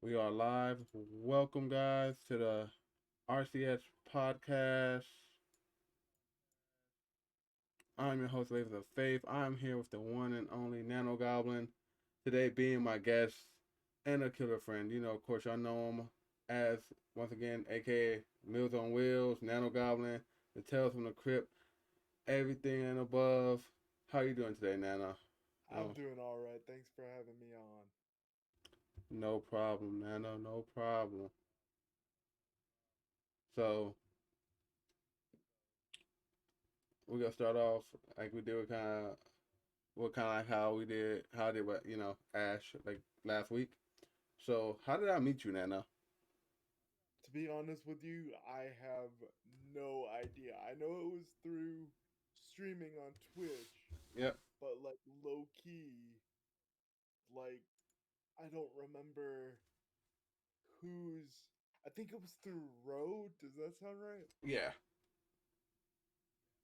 We are live. Welcome, guys, to the R.C.S. podcast. I'm your host, Lavers of Faith. I'm here with the one and only Nano Goblin. Today, being my guest and a killer friend. Of course, y'all know him as, once again, aka Mills on Wheels, Nano Goblin, the Tales from the Crypt, everything and above. How you doing today, Nano? I'm Oh, doing all right. Thanks for having me on. no problem, Nano. No problem. So, we're gonna start off like we do kind of like how I did what Ash like last week. So how did I meet you, Nana? To be honest with you, I have no idea. I know it was through streaming on Twitch, Yep. but like low key, like I don't remember who's. I think it was through Road. Does that sound right? Yeah.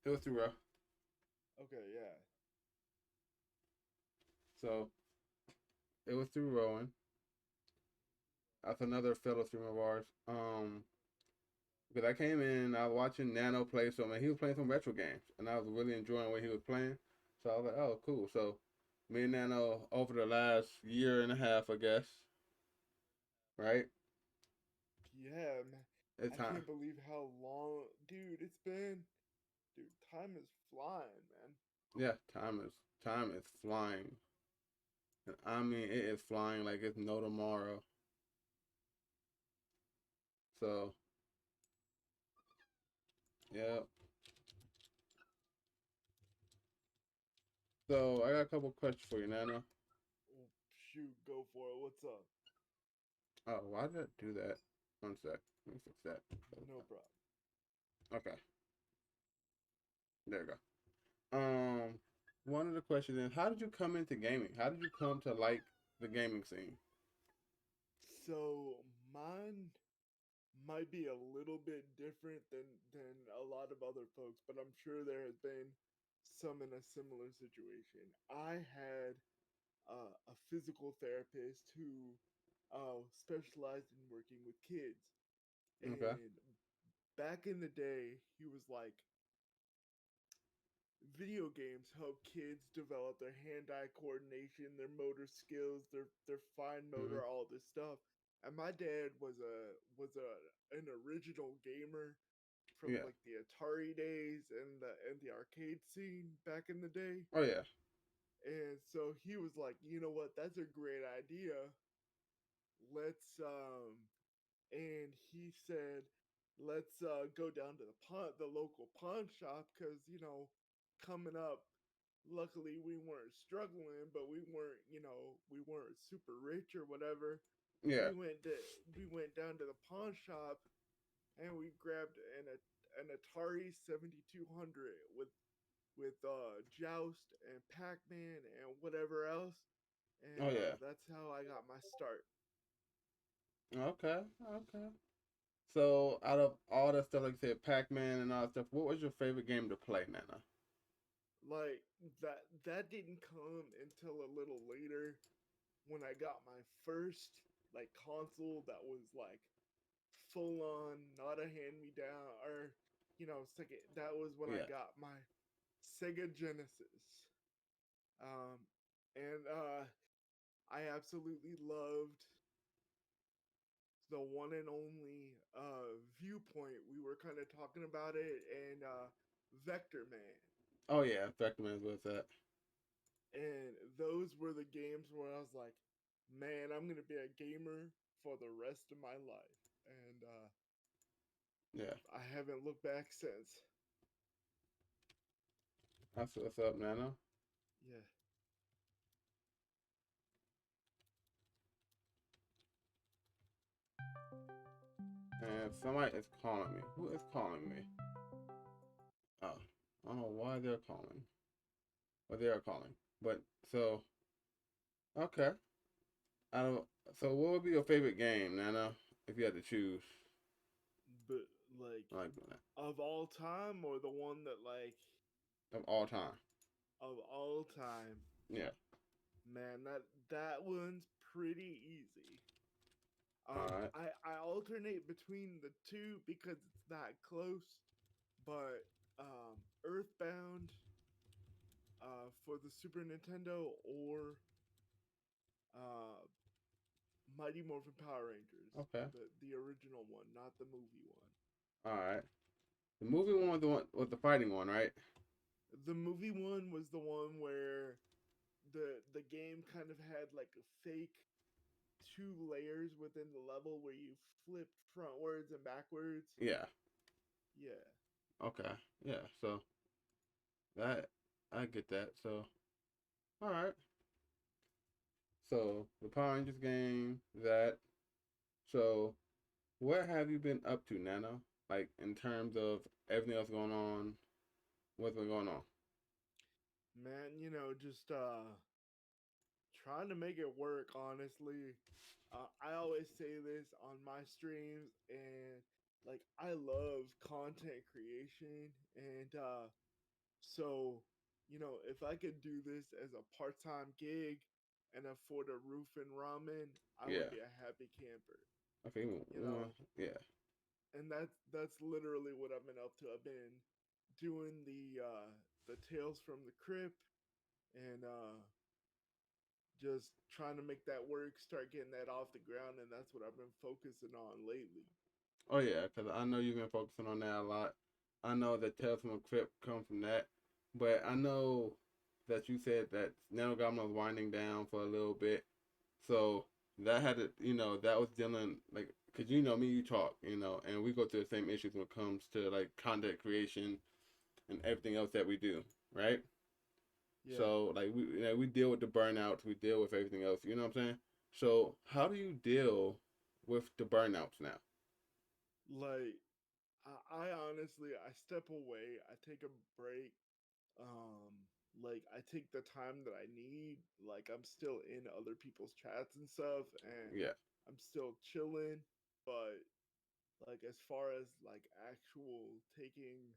It was through Okay, yeah. So it was through Rowan. That's another fellow streamer of ours. Because I came in, I was watching Nano play some, and he was playing some retro games, and I was really enjoying what he was playing. So I was like, oh, cool. So me and Nano over the last year and a half, I guess, right? Yeah, man. It's I time. can't believe how long, dude, it's been. Dude, time is flying, man. Yeah, time is flying. I mean, it is flying like it's no tomorrow. So, yeah. So, I got a couple questions for you, Nana. Oh, shoot, go for it. What's up? Oh, why did I do that? One sec. Let me fix that. No problem. Okay, there we go. One of the questions is, how did you come into gaming? How did you come to like the gaming scene? So mine might be a little bit different than a lot of other folks, but I'm sure there has been some in a similar situation. I had a physical therapist who specialized in working with kids, Okay. and back in the day, he was like, video games help kids develop their hand-eye coordination, their motor skills, their fine Hmm. motor, all this stuff. And my dad was a an original gamer from Yeah. like the Atari days and the arcade scene back in the day. Oh yeah. And so he was like, you know what, that's a great idea. Let's and he said, let's go down to the local pawn shop because coming up, luckily we weren't struggling, but we weren't super rich or whatever. Yeah. We went to we went down to the pawn shop and we grabbed an Atari 7200 with Joust and Pac Man and whatever else, Oh and yeah. that's how I got my start. Okay. Okay. So, out of all that stuff, like you said, Pac-Man and all that stuff, what was your favorite game to play, Nana? Like that didn't come until a little later when I got my first like console that was like full on, not a hand me down or second. That was when I Yeah. got my Sega Genesis, um, and I absolutely loved the one and only viewpoint. We were kind of talking about it, and Vector Man. Oh yeah, Pac-Man was that. And those were the games where I was like, man, I'm gonna be a gamer for the rest of my life. And Yeah. I haven't looked back since. That's what's up, Nana. Yeah. And somebody is calling me. Who is calling me? Oh, I don't know why they're calling. But they are calling. But so okay. I don't. So what would be your favorite game, Nana, if you had to choose? But like I like doing that of all time or the one that like of all time. of all time, Yeah. man, that one's pretty easy. All right. I alternate between the two because it's not close, but Earthbound for the Super Nintendo or uh, Mighty Morphin Power Rangers, Okay. the original one, not the movie one. All right. The movie one was the one was the fighting one, right? The movie one was the one where the game kind of had like a fake two layers within the level where you flipped frontwards and backwards. Yeah. Yeah. Okay. Yeah. So that I get that. So all right. So the Power Rangers game, that. So what have you been up to, Nano? Like in terms of everything else going on, what's been going on? Man, just trying to make it work, honestly. I always say this on my streams, and like I love content creation, and so if I could do this as a part-time gig and afford a roof and ramen, I would Yeah. be a happy camper. Okay. You know, Yeah. and that's literally what I've been up to. I've been doing the Tales from the Crypt and just trying to make that work, start getting that off the ground, and that's what I've been focusing on lately. Oh yeah, because I know you've been focusing on that a lot. I know that Tales from a Crypt come from that, but I know that you said that Nano Goblin was winding down for a little bit, so that had to, that was dealing like, cause me, you talk, and we go through the same issues when it comes to like content creation and everything else that we do, right? Yeah, So like we deal with the burnouts, we deal with everything else. You know what I'm saying? So how do you deal with the burnouts now? like I honestly I step away, I take a break, like I take the time that I need. Like I'm still in other people's chats and stuff, and Yeah, I'm still chilling, but like as far as like actual taking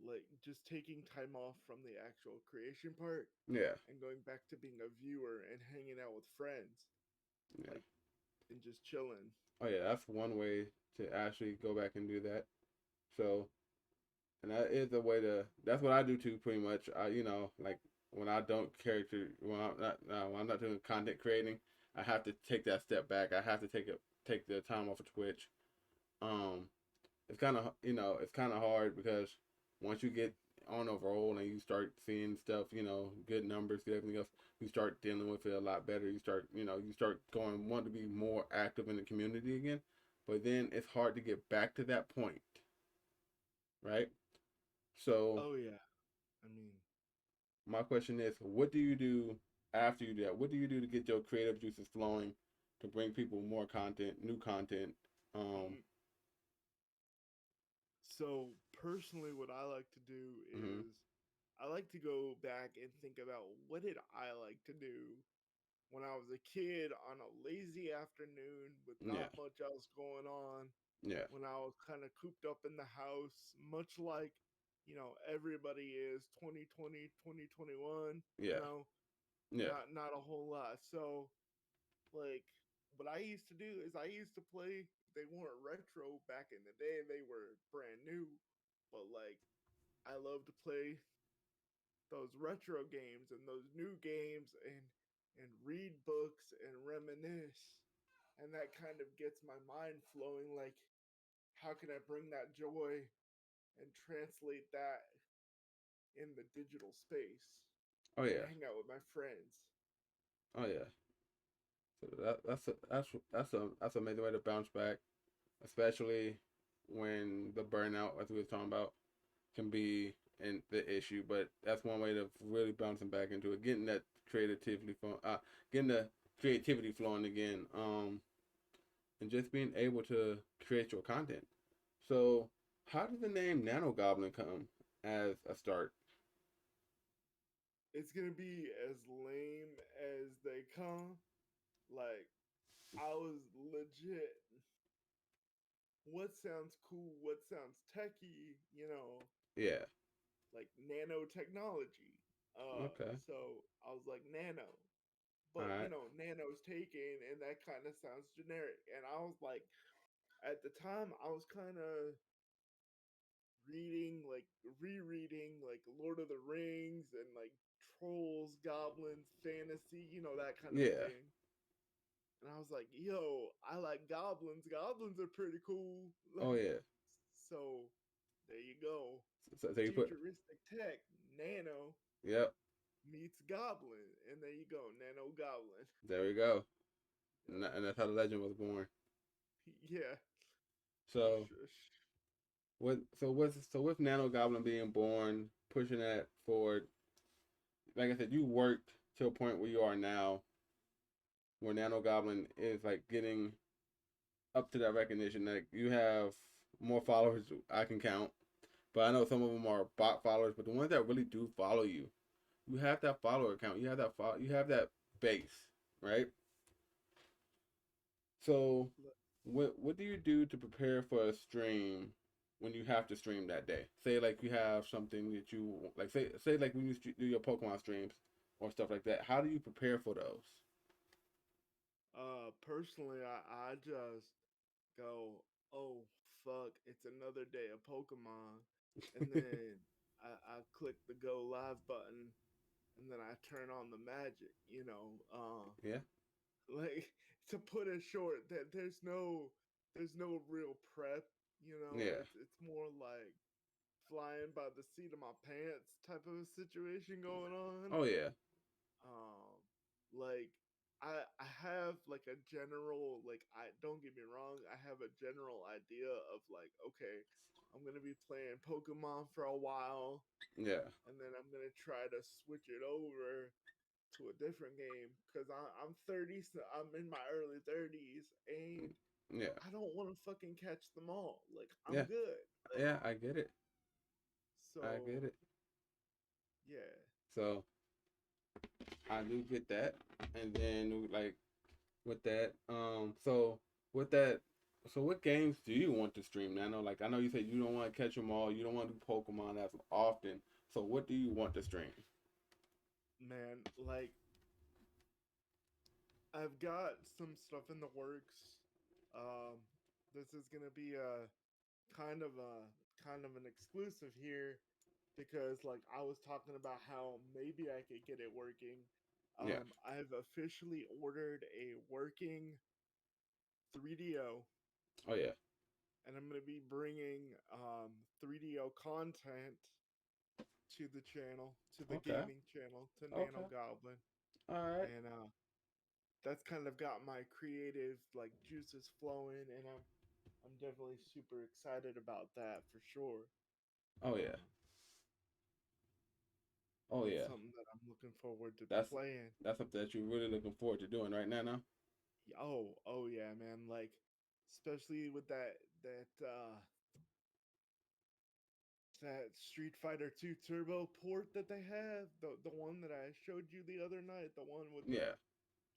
like just taking time off from the actual creation part yeah, and going back to being a viewer and hanging out with friends, yeah. like and just chilling. Oh yeah, that's one way to actually go back and do that. So, and that is a way to. That's what I do too, pretty much. Like when I don't character, when I'm not doing content creating, I have to take that step back. I have to take the time off of Twitch. Um, it's kind of it's kind of hard because once you get on a roll and you start seeing stuff, good numbers, good everything else, you start dealing with it a lot better. You start going want to be more active in the community again, but then it's hard to get back to that point, right? So Oh yeah, I mean, my question is, what do you do after you do that? What do you do to get your creative juices flowing, to bring people more content, new content? Um, mm, so personally, what I like to do mm-hmm. is I like to go back and think about what did I like to do when I was a kid on a lazy afternoon with Yeah, not much else going on, yeah, when I was kind of cooped up in the house, much like, everybody is 2020, 2021, yeah, yeah, not a whole lot. So, like, what I used to do is I used to play, they weren't retro back in the day, they were brand new, but like, I love to play those retro games and those new games and read books and reminisce, and that kind of gets my mind flowing, like how can I bring that joy and translate that in the digital space oh and yeah, hang out with my friends. oh yeah. So that's an amazing way to bounce back, especially when the burnout, as we were talking about, can be in the issue. But that's one way to really bouncing back into it, getting the creativity flowing again, and just being able to create your content. So, how did the name Nano Goblin come as a start? It's gonna be as lame as they come. Like I was legit, what sounds cool, what sounds techy, Yeah. like nanotechnology. Okay. So I was like nano. All but right. Nano's taken, and that kind of sounds generic. And I was like, at the time, I was kind of reading, like rereading, like Lord of the Rings and like trolls, goblins, fantasy, that kind of Yeah. thing. And I was like, yo, I like goblins. Goblins are pretty cool. Oh yeah. So there you go. So you put. Futuristic tech, Nano Yep. meets Goblin, and there you go, Nano Goblin. There we go. Yep. And that's how the legend was born. Yeah. So Sh- with Nano Goblin being born, pushing that forward, like I said, you worked to a point where you are now, where Nano Goblin is like getting up to that recognition. Like you have more followers I can count, but I know some of them are bot followers. But the ones that really do follow you, you have that follower account. You have that base, right? So what do you do to prepare for a stream when you have to stream that day? Say like you have something that you like. Say like when you do your Pokemon streams or stuff like that. How do you prepare for those? Personally, I just go, oh fuck, it's another day of Pokemon, and then I click the go live button, and then I turn on the magic. Yeah, Like to put it short, that there's no real prep. yeah. It's more like flying by the seat of my pants type of a situation going on. Oh yeah, Um, like I have like a general, like, I don't get me wrong, I have a general idea of like, okay, I'm gonna be playing Pokemon for a while, yeah, and then I'm gonna try to switch it over to a different game because I'm 30, so I'm in my early 30s, and yeah, I don't want to fucking catch them all. Like, I'm yeah, good. Like, yeah. I get it. I get so it. yeah. So I do get that. And then like with that, with that, so what games do you want to stream? Now, I know you said you don't want to catch them all. You don't want to do Pokemon as often. So what do you want to stream? Man, like, I've got some stuff in the works. Um, this is gonna be a kind of an exclusive here because, like, I was talking about how maybe I could get it working. Yeah. I've officially ordered a working 3DO, Oh yeah. and I'm gonna be bringing 3DO content to the channel, to the Okay. gaming channel, to Nano Okay. Goblin, All right. and that's kind of got my creative like juices flowing, and I'm definitely super excited about that for sure. Oh yeah. Uh, Oh that's yeah. something that I'm looking forward to That's playing. that's something that you're really looking forward to doing right now. Now. Oh yeah, man. Like, especially with that Street Fighter 2 Turbo port that they have, the one that I showed you the other night, the one with Yeah.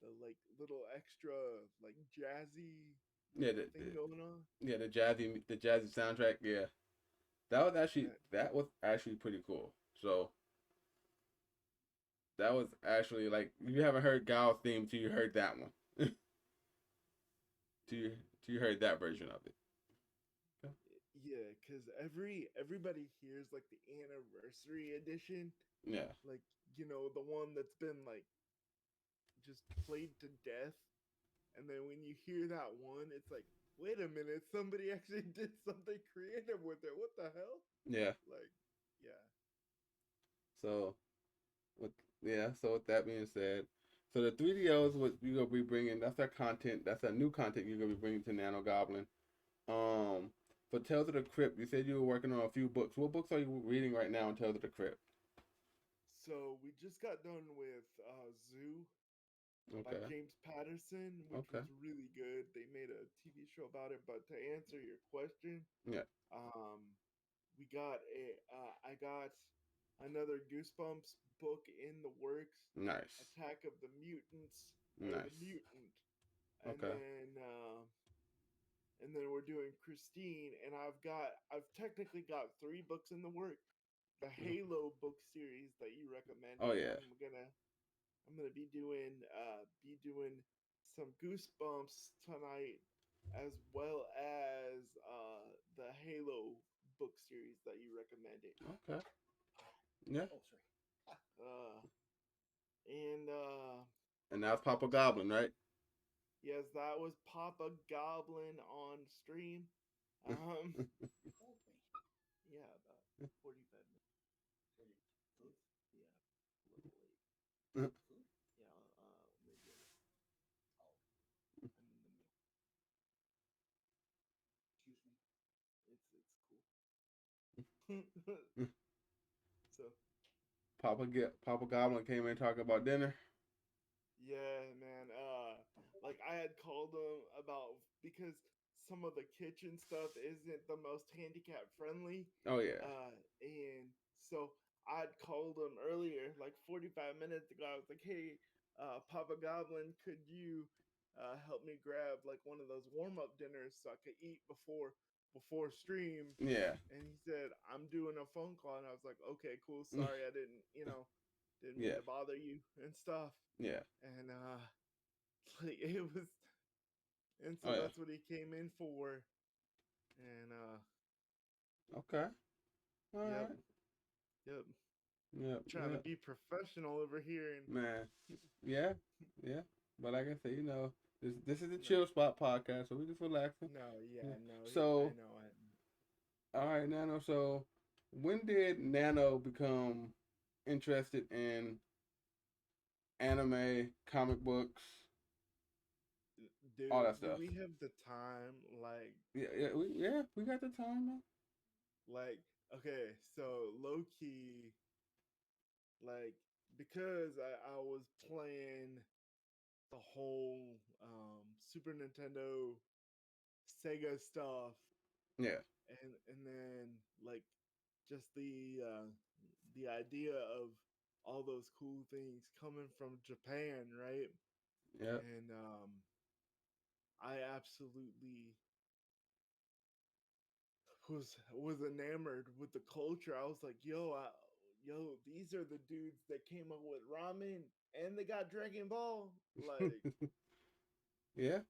the like little extra like jazzy Yeah. thing going on. Yeah, the jazzy soundtrack. Yeah. That That was actually pretty cool. So that was actually like you haven't heard Gal's theme till you heard that one. Till you heard that version of it. Yeah, because everybody hears like the anniversary edition, Yeah. like, the one that's been like just played to death, and then when you hear that one, it's like, wait a minute, somebody actually did something creative with it. What the hell? Yeah. Like, yeah. So with so with that being said, so the 3DO is what you're gonna be bringing. That's that content. That's that new content you're gonna be bringing to Nano Goblin. For Tales of the Crypt, you said you were working on a few books. What books are you reading right now in Tales of the Crypt? So we just got done with Zoo by Okay. James Patterson, which Okay. was really good. They made a TV show about it. But to answer your question, Yeah. um, I got another Goosebumps book in the works, Nice. Attack of the Mutants, or the Nice. Mutant, and Okay. then we're doing Christine, and I've technically got three books in the work. The Mm. Halo book series that you Oh recommended, yeah. I'm gonna be doing some Goosebumps tonight, as well as the Halo book series that you recommended. Okay. Yeah. Uh, and And that's Papa Goblin, right? yes, that was Papa Goblin on stream. Um, yeah, about 45 minutes. Yeah, a little late. Yeah, maybe I'm in the middle. It's cool. So Papa Goblin came in talking about dinner. yeah, man. Like I had called him about because some of the kitchen stuff isn't the most handicap friendly. Oh yeah. And so I'd called him earlier, like 45 minutes ago. I was like, "Hey, Papa Goblin, could you help me grab like one of those warm up dinners so I could eat before stream?" Yeah. And he said, "I'm doing a phone call," and I was like, "Okay, cool. Sorry, I didn't mean Yeah. to bother you and stuff." Yeah. And like it was, and so Oh yeah. that's what he came in for. And Okay. All yep, right. yep, Yep. trying to Yep. be professional over here. And Man. Yeah. Yeah. But like I said, this is a no, chill spot podcast, so we just relaxing. no, Yeah. yeah, no, I So, know. all right, Nano. So, when did Nano become interested in anime, comic books, all Dude, that do stuff? we have the time? Yeah, we got the time, man. Like, okay, so low key, like, because I was playing the whole Super Nintendo Sega stuff, Yeah. and then like just the idea of all those cool things coming from Japan, right? Yeah. And I absolutely was enamored with the culture. I was like, yo, these are the dudes that came up with ramen and they got Dragon Ball. Like, Yeah.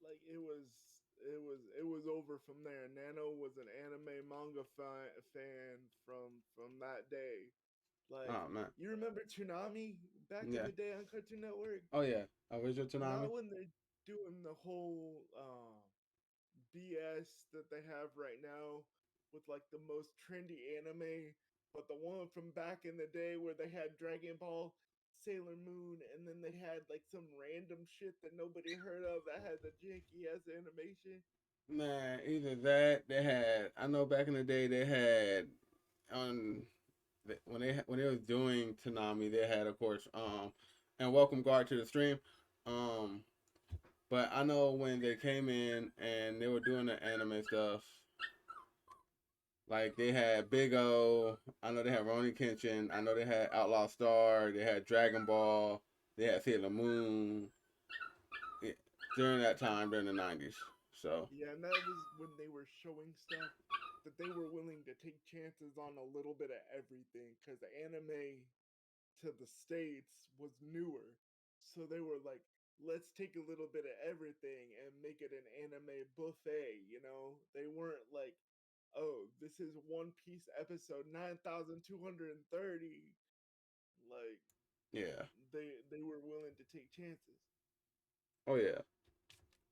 like it was over from there. Nano was an anime manga fan from that day. Like, Oh man. you remember Toonami back in Yeah. the day on Cartoon Network? Oh yeah. Original Tsunami. Not when they're doing the whole BS that they have right now with like the most trendy anime, but the one from back in the day where they had Dragon Ball, Sailor Moon, and then they had like some random shit that nobody heard of that had the janky ass animation. Man, either that they had. I know back in the day they had on when they was doing Tanami, they had of course and welcome guard to the stream. Um, but I know when they came in and they were doing the anime stuff, like they had Big O. I know they had Roni Kenshin. I know they had Outlaw Star. They had Dragon Ball. They had Sailor Moon. Yeah, during that time during the '90s. So Yeah, and that was when they were showing stuff that they were willing to take chances on a little bit of everything because the anime to the States was newer. So they were like, let's take a little bit of everything and make it an anime buffet. They weren't like, oh, this is One Piece episode 9,230. Like, yeah. they were willing to take chances. Oh yeah.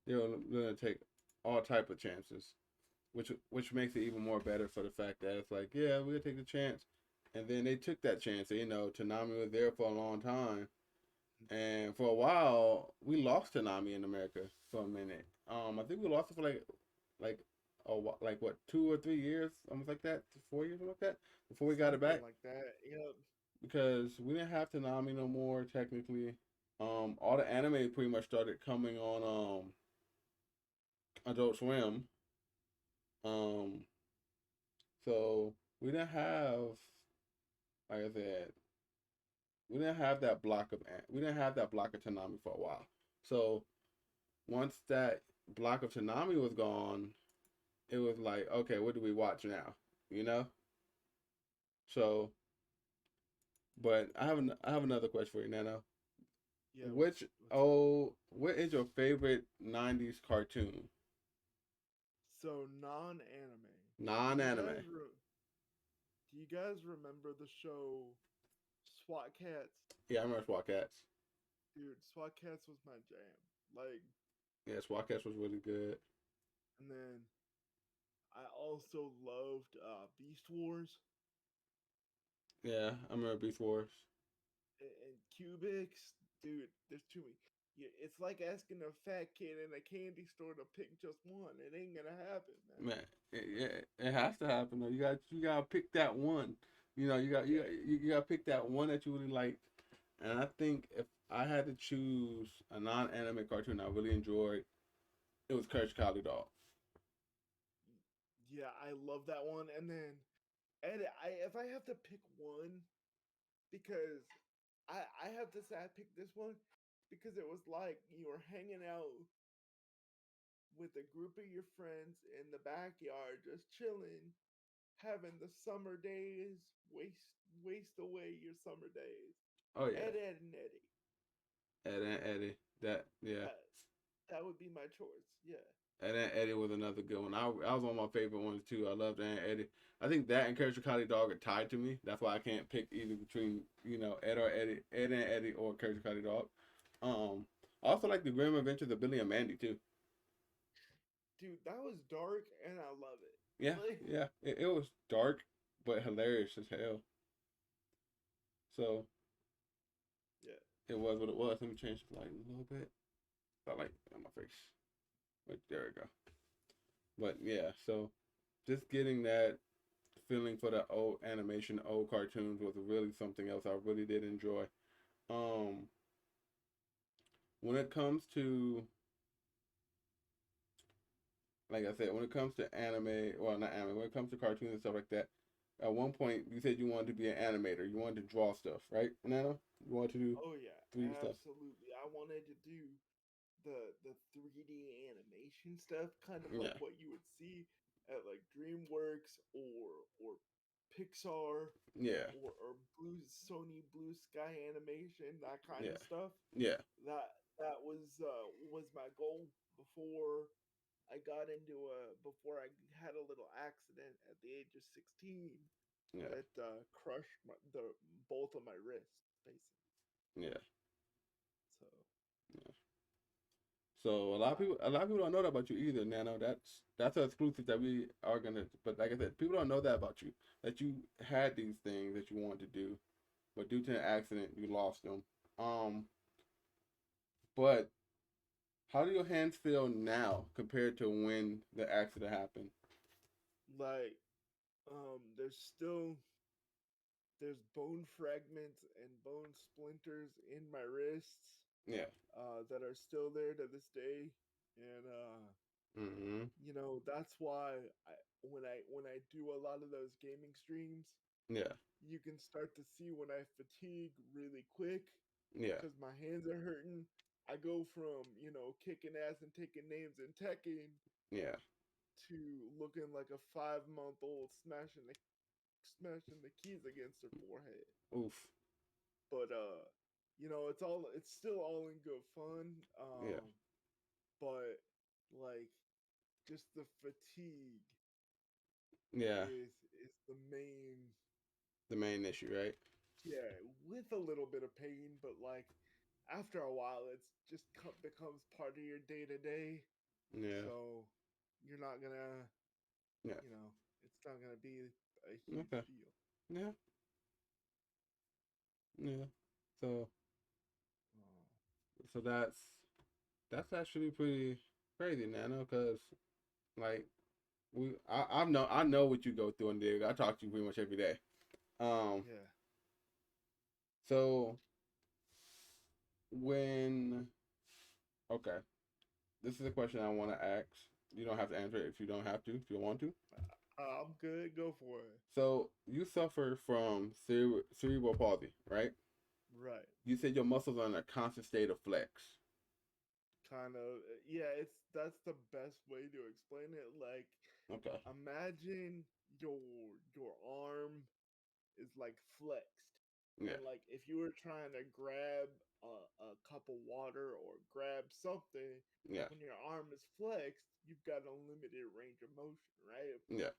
They're gonna take all type of chances, which makes it even more better for the fact that it's like, yeah, we're gonna take the chance, and then they took that chance. Tanami was there for a long time, and for a while we lost Tanami in America for a minute. I think we lost it for like like what 2 or 3 years, almost like that, 4 years, something like that, before we got it Something back like that. Yep. because we didn't have Tanami no more technically. All the anime pretty much started coming on Adult Swim. Um, so we didn't have, like I said, we didn't have that block of Tanami for a while. So once that block of Tanami was gone, it was like, okay, what do we watch now? You know? So But I have another question for you, Nano. Yeah, what's up? What is your favorite '90s cartoon? So non-anime. Do you guys Non-anime. do you guys remember the show SWAT Cats? Yeah, I remember SWAT Cats. Dude, SWAT Cats was my jam. Like, Yeah, SWAT Cats was really good. and then I also loved Beast Wars Yeah, I remember Beast Wars. and Cubics. Dude, there's too many. Yeah, it's like asking a fat kid in a candy store to pick just one. It ain't gonna happen, man. Man, it has to happen though. You got to pick that one. You know, Yeah, you got to pick that one that you really like. And I think if I had to choose a non-anime cartoon I really enjoyed, it was Courage the Cowardly Dog. yeah, I love that one. And then, if I have to pick one, because I have to say I picked this one because it was like you were hanging out with a group of your friends in the backyard, just chilling, having the summer days, waste away your summer days. Oh yeah, Ed and Eddie. Ed and Eddie. That yeah, That that would be my choice. Yeah. Ed and Eddie was another good one. I was one of my favorite ones too. I loved Ed and Eddie. I think that and Courage the Cowardly Dog are tied to me. That's why I can't pick either between Ed or Eddie, Ed and Eddie or Courage the Cowardly Dog. Um, I also like the Grim Adventures of Billy and Mandy too. Dude, that was dark and I love it. Yeah, Like, yeah. It was dark but hilarious as hell. So yeah. it was what it was. Let me change the light a little bit. I like on my face. But there we go. But yeah, so just getting that feeling for the old animation, old cartoons was really something else I really did enjoy. Um, when it comes to, like I said, when it comes to anime, well, not anime, when it comes to cartoons and stuff like that, at one point you said you wanted to be an animator. You wanted to draw stuff, right, Nana? You wanted to do Oh yeah, 3D stuff. absolutely. I wanted to do the 3D animation stuff, kind of like Yeah, what you would see at like DreamWorks or Pixar yeah, or Blue Sky Animation, that kind yeah, of stuff. yeah, That was my goal before I got into before I had a little accident at the age of 16 yeah, that crushed the both of my wrists basically. yeah. So Yeah. So uh, a lot of people don't know that about you either, Nano. That's an exclusive that we are gonna. But like I said, people don't know that about you. That you had these things that you wanted to do, but due to an accident, you lost them. Um, but how do your hands feel now compared to when the accident happened? like there's bone fragments and bone splinters in my wrists Yeah. that are still there to this day, and Mm-hmm. that's why when I do a lot of those gaming streams, Yeah. you can start to see when I fatigue really quick Yeah. because my hands are hurting. I go from kicking ass and taking names in Tekken Yeah. to looking like a 5 month old smashing the keys against her forehead. Oof. But it's still all in good fun. Yeah. But like just the fatigue Yeah. is the main. The main issue, right? Yeah, with a little bit of pain, but like after a while, it's just becomes part of your day to day. Yeah. So you're not gonna, Yeah. you know, it's not gonna be a huge Okay. deal. Yeah. Yeah. So Oh, so that's actually pretty crazy, Nano, because like I know what you go through and dig. I talk to you pretty much every day. Um, yeah, so when okay, this is a question I want to ask. You don't have to answer it if you don't have to. If you want to. I'm good. Go for it. So you suffer from cerebral palsy, right? Right. You said your muscles are in a constant state of flex. Kind of. Yeah, that's the best way to explain it. Like, Okay. imagine your arm is like flexed. Yeah. And like if you were trying to grab a cup of water or grab something, Yeah. when your arm is flexed, you've got a limited range of motion, right? Yeah.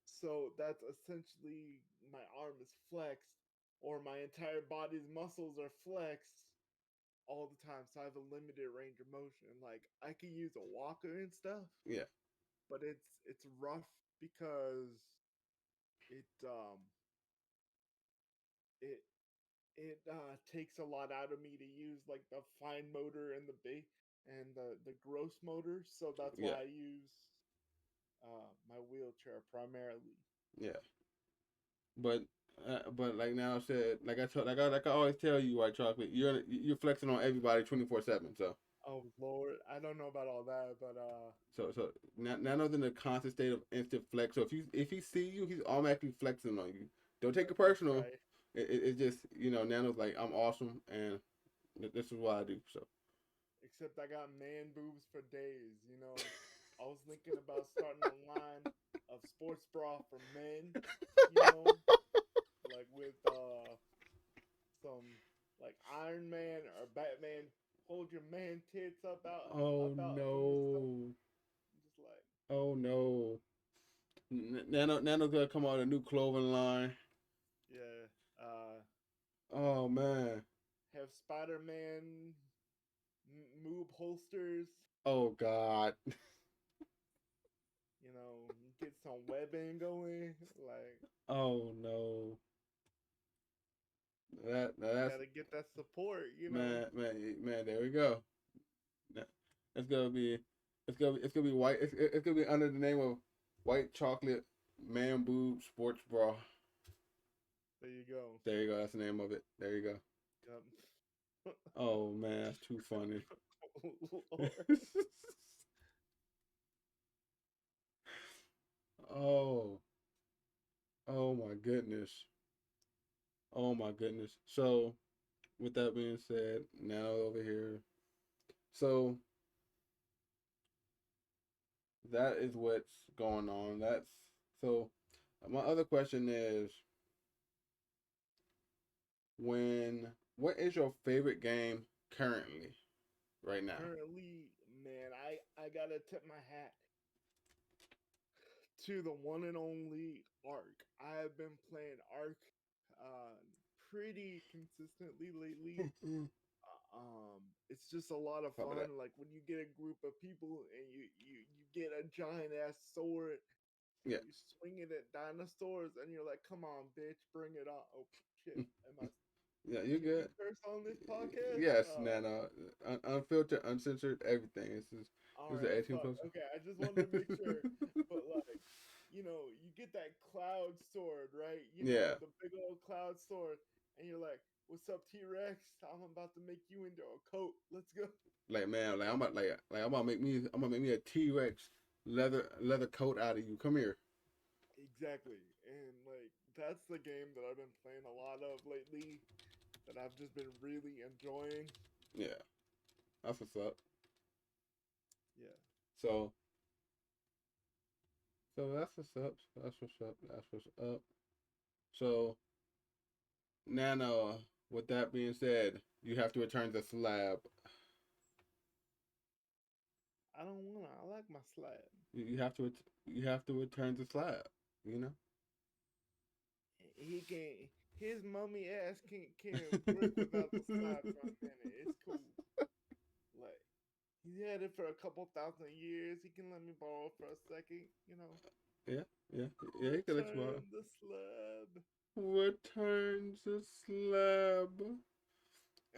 So that's essentially my arm is flexed or my entire body's muscles are flexed all the time. So I have a limited range of motion. Like I can use a walker and stuff, Yeah. but it's rough because it it takes a lot out of me to use like the fine motor and the big and the gross motor. So that's Yeah. why I use my wheelchair primarily. Yeah. But like now I said, like I always tell you, White Chocolate, you're flexing on everybody 24/7. So Oh Lord, I don't know about all that, but now knows in a constant state of instant flex. So if he see you, he's automatically flexing on you. Don't take it that's personal. right. It's just Nano's like I'm awesome and this is what I do. So Except I got man boobs for days. I was thinking about starting a line of sports bra for men. You know, like with some like Iron Man or Batman, hold your man tits up oh out from the stuff. no, Just like oh no. Nano's gonna come out with a new clothing line. yeah, Oh man. have Spider Man move holsters. Oh God. Get some webbing going. Like Oh no. That's gotta get that support. man. There we go. It's gonna be, it's gonna be white. It's gonna be under the name of White Chocolate Man Boob Sports Bra. There you go. There you go. That's the name of it. There you go. Yep. Oh man, that's too funny. Lord. oh, oh my goodness. Oh my goodness. So, with that being said, now over here. So that is what's going on. That's so. My other question is, what is your favorite game currently, right now? Currently, man, I gotta tip my hat to the one and only Arc. I have been playing Arc uh, pretty consistently lately. It's just a lot of Cover that. fun. Like when you get a group of people and you get a giant ass sword and Yeah. you swing it at dinosaurs and you're like, come on, bitch, bring it on. Oh shit, am I? Yeah, you're Can we good. curse on this podcast? Yes, Nana. Unfiltered, uncensored, everything. All This is right, an 18 fuck. plus. Okay, I just wanted to make sure. But like, you get that cloud sword, right? Yeah. The big old cloud sword, and you're like, "What's up, T Rex? I'm about to make you into a coat. Let's go." Like man, I'm gonna make me a T Rex leather coat out of you. Come here. Exactly, and like that's the game that I've been playing a lot of lately. That I've just been really enjoying. Yeah. That's what's up. Yeah. So that's what's up. That's what's up. That's what's up. So Nana, with that being said, you have to return the slab. I don't wanna. I like my slab. You have to return the slab. You know. He can. His mummy ass can work without the slab for a minute. It's cool. Like he's had it for a couple thousand years. He can let me borrow for a second. Yeah, yeah, yeah. He could let you Return the slab. returns the slab.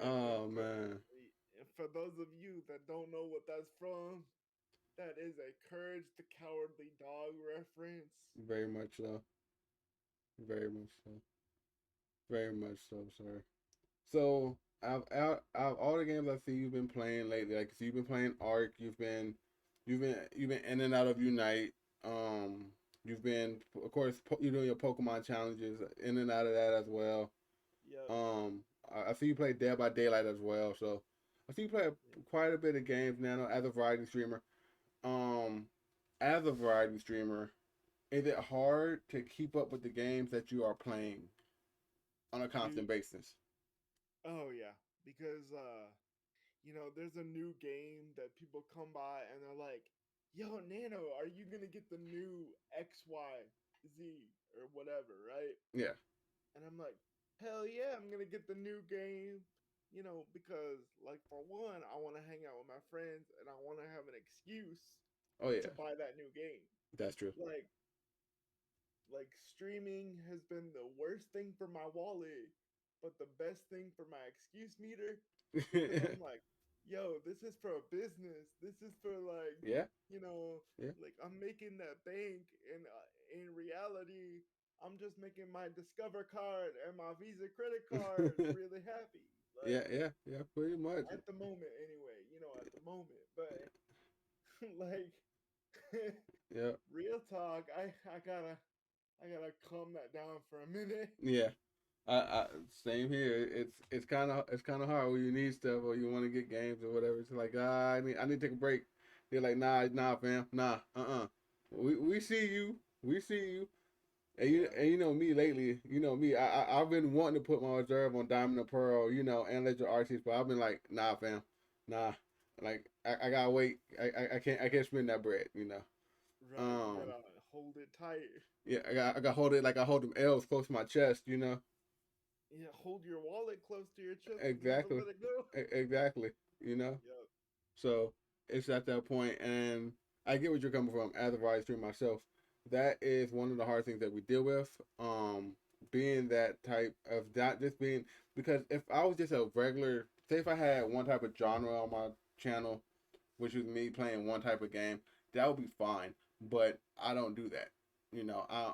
And Oh man, for those of you that don't know what that's from, that is a Courage the Cowardly Dog reference. very much so. Very much so. Very much so, sir. So out of all the games I see you've been playing lately, like so you've been playing Ark, you've been in and out of Unite. Um, you've been of course you're doing your Pokemon challenges in and out of that as well. Yep. I see you play Dead by Daylight as well. So I see you play quite a bit of games now as a variety streamer. Um, as a variety streamer, is it hard to keep up with the games that you are playing? on a New constant basis. Oh yeah, because there's a new game that people come by and they're like, "Yo, Nano, are you gonna get the new XYZ or whatever, right?" Yeah. And I'm like, "Hell yeah, I'm gonna get the new game." Because like for one, I want to hang out with my friends and I want to have an excuse Oh yeah, to buy that new game. that's true. Like streaming has been the worst thing for my wallet, but the best thing for my excuse meter because I'm like, yo, this is for a business. This is for Yeah, you know, yeah. I'm making that bank, and in reality, I'm just making my Discover card and my Visa credit card really happy. Yeah, Like yeah, yeah, pretty much. at the moment, anyway. At the moment, but like Yeah, real talk, I gotta calm that down for a minute. yeah. I same here. It's kind of hard when you need stuff or you want to get games or whatever. It's like I need to take a break. They're like nah fam nah. We see you, we see you. Yeah, And you know me lately. You know me. I've been wanting to put my reserve on Diamond and Pearl. And Legend R.C.S. But I've been like nah fam, nah. Like I gotta wait. I can't spend that bread. right. You Um. gotta hold it tight. Yeah. I got hold it like I hold them L's close to my chest. Yeah, hold your wallet close to your chest and never Exactly. let it go. Exactly. You know. Yep. So it's at that point, and I get what you're coming from. As a variety streamer myself, that is one of the hard things that we deal with. Being that type of not just being because if I was just a regular, say if I had one type of genre on my channel, which was me playing one type of game, that would be fine. But I don't do that.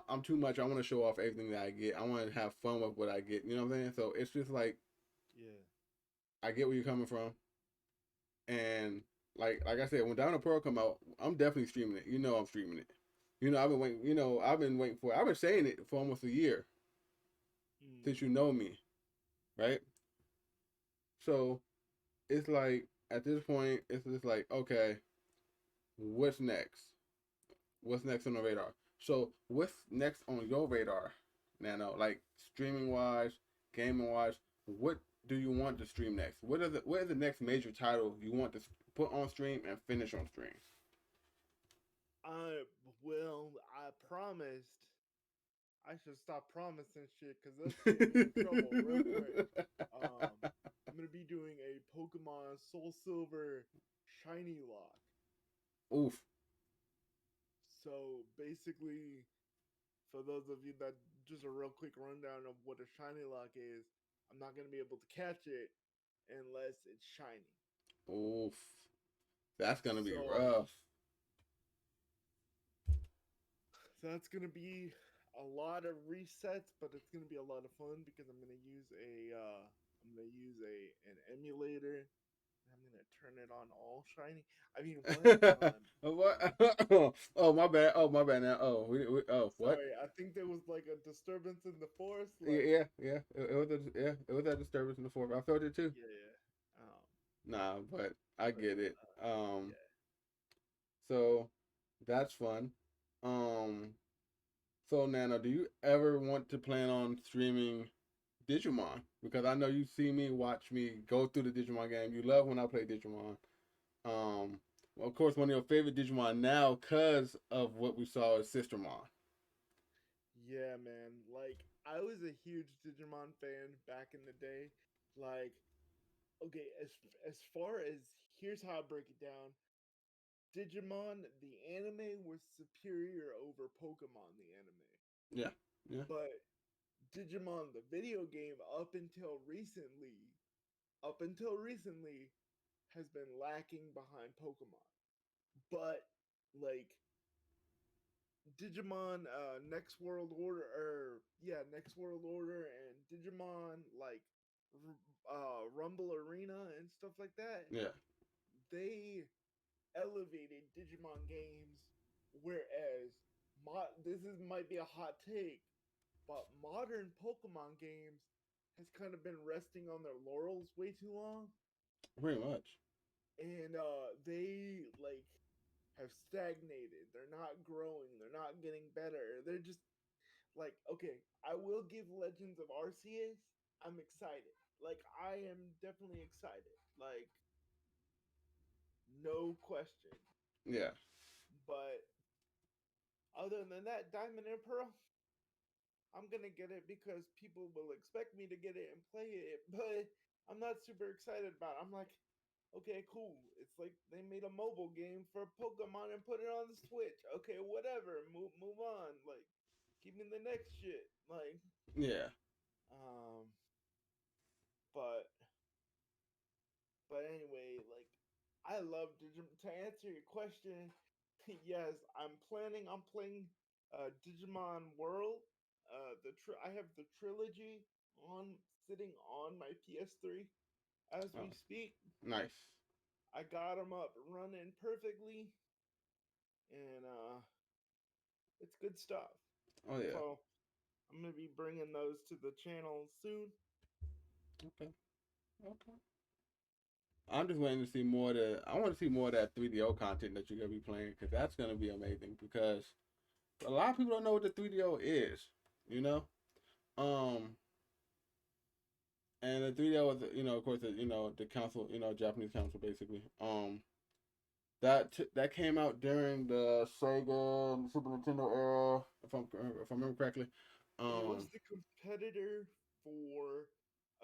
I'm too much. I want to show off everything that I get. I want to have fun with what I get. You know what I'm saying? So it's just like Yeah. I get where you're coming from. And like I said, when Down to Pearl come out, I'm definitely streaming it. I'm streaming it. I've been waiting. I've been waiting for it. I've been saying it for almost a year since you Mm. know me, right? So it's like at this point, it's just like, okay, what's next? What's next on the radar? So what's next on your radar, Nano? Like streaming wise, gaming wise, what do you want to stream next? What is the next major title you want to put on stream and finish on stream? I I promised. I should stop promising shit because that's getting me in trouble real quick. Um, I'm gonna be doing a Pokemon Soul Silver Shiny Lock. Oof. So basically, for those of you that just a real quick rundown of what a Shiny Lock is, I'm not gonna be able to catch it unless it's shiny. Oof. That's gonna be So rough. So that's gonna be a lot of resets, but it's gonna be a lot of fun because I'm gonna use an emulator. I'm gonna turn it on all shiny. I mean, what? What? Oh my bad. Oh my bad. Now. Oh, oh what? Sorry, I think there was like a disturbance in the forest. Yeah, Like, yeah, yeah. It was that disturbance in the form. I felt it too. yeah, yeah. Nah, but I But get it. yeah. So that's fun. Um, so Nana, do you ever want to plan on streaming Digimon? Because I know you see me, watch me go through the Digimon game. You love when I play Digimon. Well, of course, one of your favorite Digimon now, because of what we saw is Sistermon. Yeah, man. Like, I was a huge Digimon fan back in the day. Like, okay, as far as here's how I break it down. Digimon the anime was superior over Pokemon the anime. Yeah, yeah, But Digimon the video game up until recently has been lacking behind Pokemon. But like Digimon Next World Order or yeah, Next World Order and Digimon Rumble Arena and stuff like that, yeah. they elevated Digimon games, whereas this is might be a hot take, but modern Pokemon games has kind of been resting on their laurels way too long, Pretty much. and they have stagnated. They're not growing. They're not getting better. They're just like okay. I will give Legends of Arceus. I'm excited. Like I am definitely excited. Like no question. Yeah. But other than that, Diamond and Pearl, I'm gonna get it because people will expect me to get it and play it, but I'm not super excited about it. I'm like, okay, cool. It's like they made a mobile game for Pokemon and put it on the Switch. Okay, whatever. Move on. Like, give me the next shit. Like, Yeah. um, but anyway, like, I love to answer your question. Yes, I'm planning on playing Digimon World. I have the trilogy on sitting on my PS3 as Oh, we speak. nice. I got them up running perfectly, and it's good stuff. Oh yeah. So I'm gonna be bringing those to the channel soon. Okay. Okay. I'm just waiting to see more of the. I want to see more of that 3DO content that you're gonna be playing because that's gonna be amazing. Because a lot of people don't know what the 3DO is. You know. Um. And the 3DO was, of course, the council, Japanese council, basically. That came out during the Sega and Super Nintendo era, if I remember correctly. It was Um. the competitor for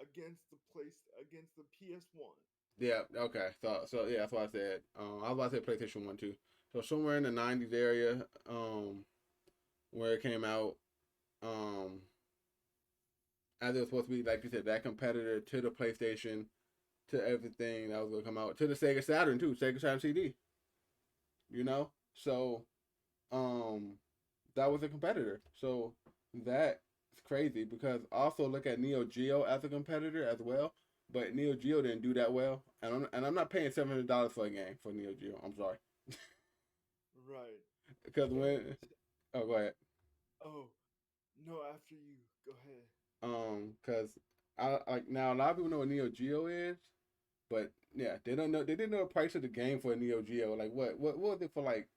against the PS1. Yeah. Okay. So yeah, that's why I said. I was about to say PlayStation One too. So somewhere in the '90s area. Where it came out. Um. As it was supposed to be, like you said, that competitor to the PlayStation, to everything that was gonna come out, to the Sega Saturn too, Sega Saturn CD. So um, that was a competitor. So that's crazy because also look at Neo Geo as a competitor as well. But Neo Geo didn't do that well, and I'm not paying $700 for a game for Neo Geo. I'm sorry, Right. because And when oh go ahead, oh no, after you go ahead. because I like now a lot of people know what Neo Geo is, but yeah, they didn't know the price of the game for a Neo Geo. Like what was it for like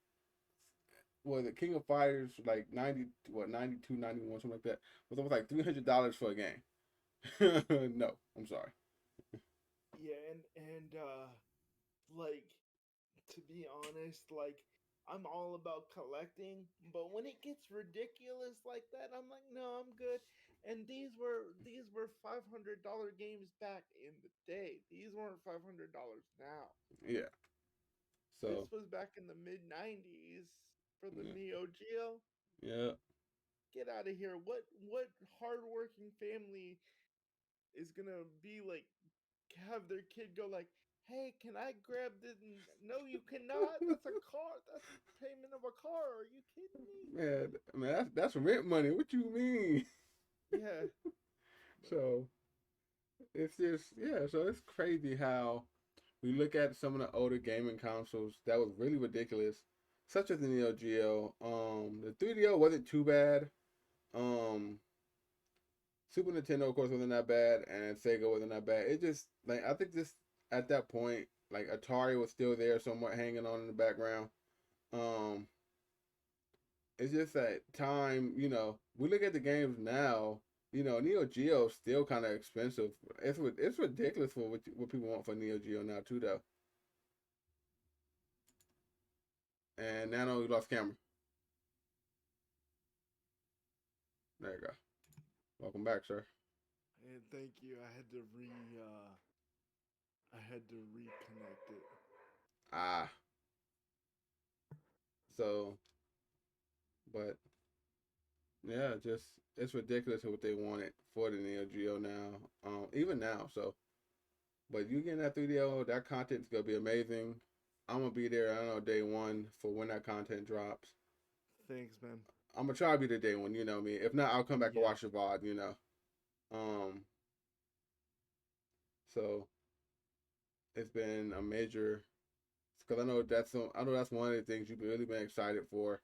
was it King of Fighters like 92, 91, something like that. It was almost like $300 for a game. No, I'm sorry. Yeah, and like to be honest, like I'm all about collecting, but when it gets ridiculous like that, I'm like, no, I'm good. And these were $500 games back in the day. These weren't $500 now. Yeah. This So was back in the mid 90s for the yeah, Neo Geo. yeah, Get out of here. What hardworking family is gonna be like have their kid go like, "Hey, can I grab this?" No, you cannot. That's a car. That's payment of a car. Are you kidding me? man. I mean that's rent money. What you mean? Yeah, but So it's just yeah. So it's crazy how we look at some of the older gaming consoles that was really ridiculous, such as the Neo Geo. The 3DO wasn't too bad. Um, Super Nintendo, of course, wasn't that bad, and Sega wasn't that bad. It just like I think just at that point, like Atari was still there, somewhat hanging on in the background. Um, it's just that time, we look at the games now. Neo Geo is still kind of expensive. It's ridiculous for what people want for Neo Geo now too, though. And Nano, we lost camera. There you go. Welcome back, sir. and thank you. I had to reconnect it. Ah, so, but yeah, just it's ridiculous what they wanted for the Neo Geo now. Even now. So, but you getting that 3DO, that content's gonna be amazing. I'm gonna be there. I don't know day one for when that content drops. Thanks, man. I'm gonna try to be the day one. You know me. If not, I'll come back and Yeah. watch the VOD. Um. So it's been a major because I know that's one of the things you've really been excited for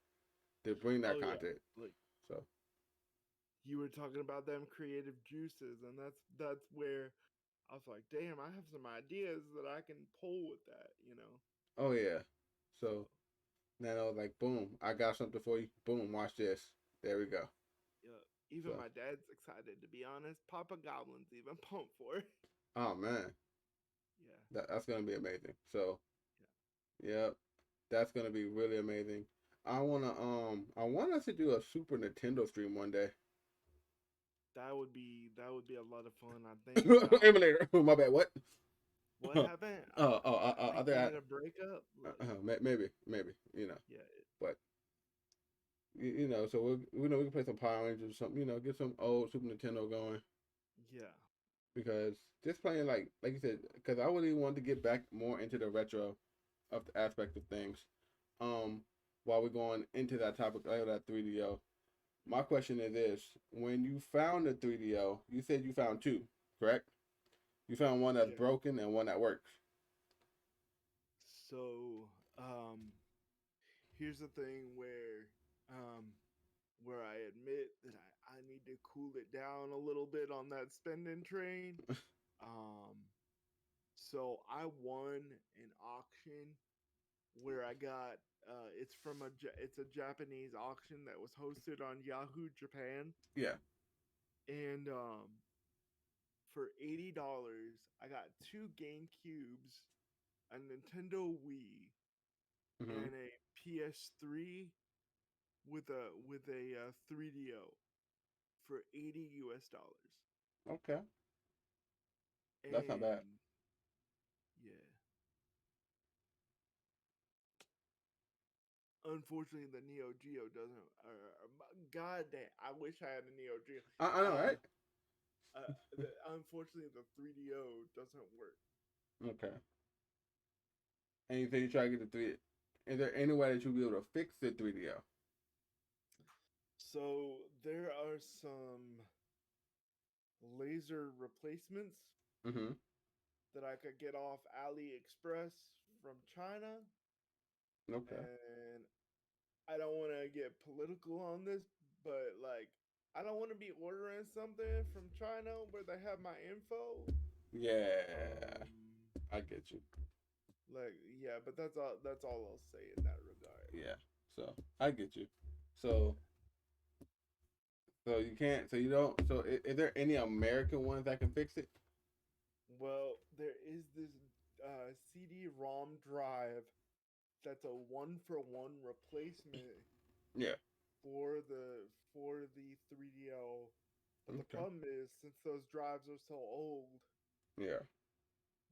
to bring that Oh yeah. content. Like So you were talking about them creative juices, and that's where I was like, damn, I have some ideas that I can pull with that. oh yeah. So So now like boom, I got something for you. Boom, watch this. There we go. yeah, Even So, my dad's excited, to be honest. Papa Goblin's even pumped for it. oh man, Yeah, that's gonna be amazing. So, yeah. yeah, that's gonna be really amazing. I want us to do a Super Nintendo stream one day. That would be a lot of fun. I think Emulator. My bad. What? what happened? I I think think you had a breakup. Like maybe yeah, but so we can play some Power Rangers or something. Get some old Super Nintendo going yeah, because just playing like you said, because I really want to get back more into the retro of the aspect of things. Um, while we're going into that topic of that 3DO, my question is this: when you found the 3DO, you said you found two, correct? You found one that's yeah. broken and one that works. So here's the thing um where I admit that I need to cool it down a little bit on that spending train. Um, so I won an auction where I got it's from it's a Japanese auction that was hosted on Yahoo Japan, Yeah. and for $80 I got two Game Cubes, a Nintendo Wii, Hmm. and a PS3 with a 3DO for 80 US dollars. Okay. That's not bad. And yeah, unfortunately the Neo Geo doesn't. God damn, I wish I had a Neo Geo. I know, right? Unfortunately the 3DO doesn't work. Okay. And you say you try to get the three. Is there any way that you'll be able to fix the 3DO? So there are some laser replacements Mm-hmm. that I could get off AliExpress from China, Okay. and I don't want to get political on this, but like I don't want to be ordering something from China where they have my info. Yeah, Um, I get you. like yeah, but that's all I'll say in that regard. Yeah. So I get you. So so you can't. So you don't. So is there any American ones that can fix it? Well, there is this CD-ROM drive that's a one for one replacement Yeah. for the 3DO. But the Okay. problem is, since those drives are so old, Yeah.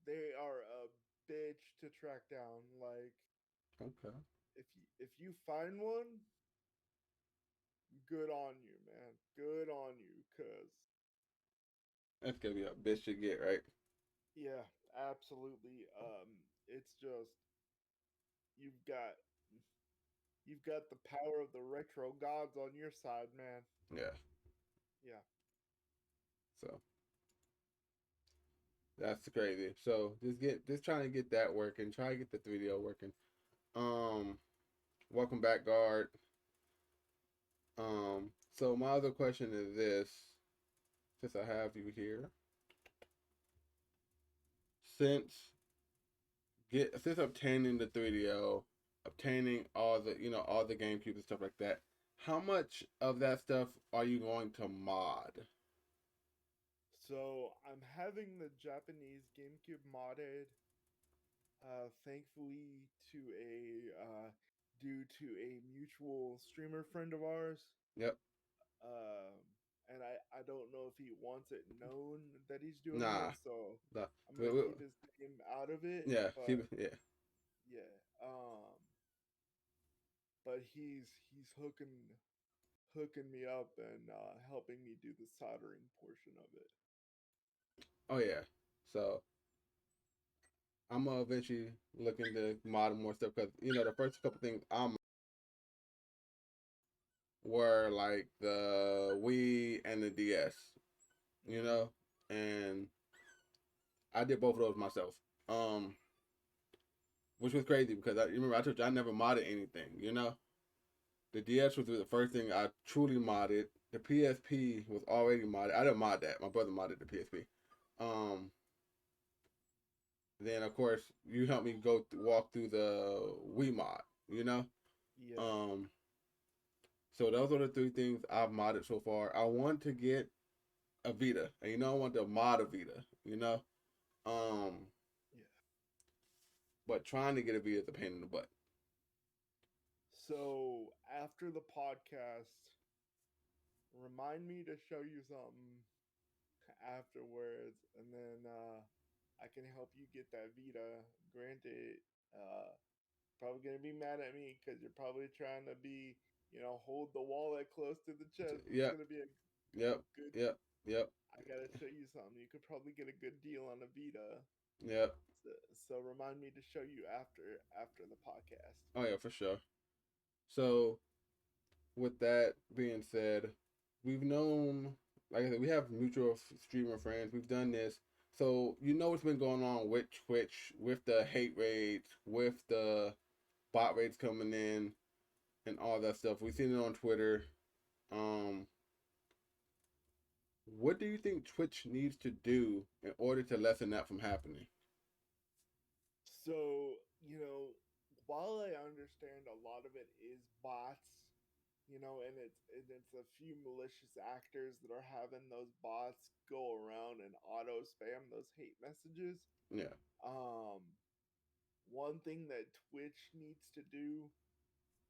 they are a bitch to track down. Like Okay. if you find one, good on you, man. Good on you, cause That's gonna be a bitch to get right. yeah, absolutely. It's just you've got you've got the power of the retro gods on your side, man. Yeah. Yeah. So that's crazy. So just trying to get that working. Try to get the 3DO working. Um. Welcome back, guard. So my other question is this: since I have you here, since since obtaining the 3DO, obtaining all the GameCube and stuff like that, how much of that stuff are you going to mod? So I'm having the Japanese GameCube modded. Thankfully, to a due to a mutual streamer friend of ours. Yep. Um, and I don't know if he wants it known that he's doing Nah. it, so Nah. I'm gonna keep his name out of it. Yeah. But Yeah. yeah, but he's hooking me up and helping me do the soldering portion of it. Oh yeah. So I'm gonna eventually look into modding more stuff because the first couple things were like the Wii and the DS. You Hmm. know, and I did both of those myself. Um, which was crazy because you remember I told you I never modded anything. The DS was the first thing I truly modded. The PSP was already modded. I didn't mod that. My brother modded the PSP. Um, then of course you helped me walk through the Wii mod. You know. Yeah. Um, So those are the three things I've modded so far. I want to get a Vita, and I want to mod a Vita. Um, Yeah. but trying to get a Vita is a pain in the butt. So after the podcast, remind me to show you something afterwards, and then I can help you get that Vita. Granted, uh, probably gonna be mad at me because you're probably trying to be, hold the wallet close to the chest. But it's Yep, gonna be a yep, good. yep, yep, I gotta show you something. You could probably get a good deal on a Vita. yep. So remind me to show you after the podcast. Oh yeah, for sure. So with that being said, we've known, like I said, we have mutual streamer friends. We've done this. So what's been going on with Twitch, with the hate raids, with the bot raids coming in, and all that stuff. We've seen it on Twitter. Um, what do you think Twitch needs to do in order to lessen that from happening? So, while I understand a lot of it is bots, and it's a few malicious actors that are having those bots go around and auto spam those hate messages. Yeah, Um, One thing that Twitch needs to do